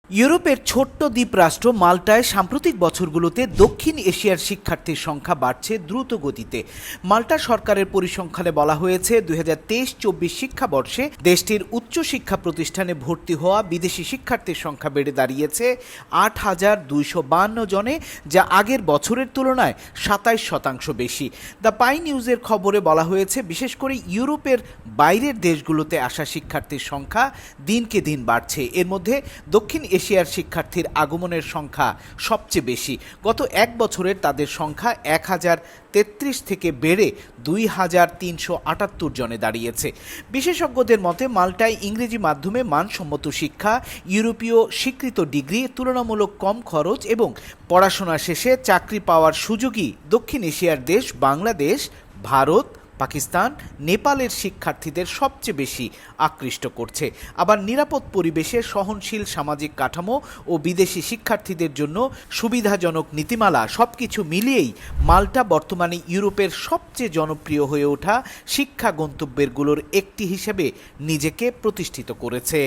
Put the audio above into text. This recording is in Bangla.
ইউরোপের ছোট্ট দ্বীপরাষ্ট্র মাল্টায় সাম্প্রতিক বছরগুলোতে দক্ষিণ এশিয়ার শিক্ষার্থীর সংখ্যা বাড়ছে দ্রুত গতিতে। মাল্টা সরকারের পরিসংখ্যানে বলা হয়েছে 2023-24 শিক্ষাবর্ষে দেশটির উচ্চশিক্ষা প্রতিষ্ঠানে ভর্তি হওয়া বিদেশি শিক্ষার্থীর সংখ্যা বেড়ে দাঁড়িয়েছে 8,252 জনে, যা আগের বছরের তুলনায় 27% বেশি। দ্য পাই নিউজের খবরে বলা হয়েছে, বিশেষ করে ইউরোপের বাইরের দেশগুলোতে আসা শিক্ষার্থীর সংখ্যা দিনকে দিন বাড়ছে। এর মধ্যে দক্ষিণ এশিয়ার শিক্ষার্থীর আগমনের সংখ্যা সবচেয়ে বেশি। গত এক বছরের তাদের সংখ্যা 1033 থেকে বেড়ে 2378 জনে দাঁড়িয়েছে। বিশেষজ্ঞদের মতে মাল্টায় ইংরেজি মাধ্যমে মানসম্মত শিক্ষা, ইউরোপীয় স্বীকৃত ডিগ্রি, তুলনামূলক কম খরচ এবং পড়াশোনা শেষে চাকরি পাওয়ার সুযোগই দক্ষিণ এশিয়ার দেশ বাংলাদেশ, ভারত, পাকিস্তান, নেপালের শিক্ষার্থীদের সবচেয়ে বেশি আকৃষ্ট করছে। আবার নিরাপদ পরিবেশে সহনশীল সামাজিক কাঠামো ও বিদেশি শিক্ষার্থীদের জন্য সুবিধাজনক নীতিমালা সবকিছু মিলিয়েই মাল্টা বর্তমানে ইউরোপের সবচেয়ে জনপ্রিয় হয়ে ওঠা শিক্ষা গন্তব্যগুলোর একটি হিসেবে নিজেকে প্রতিষ্ঠিত করেছে।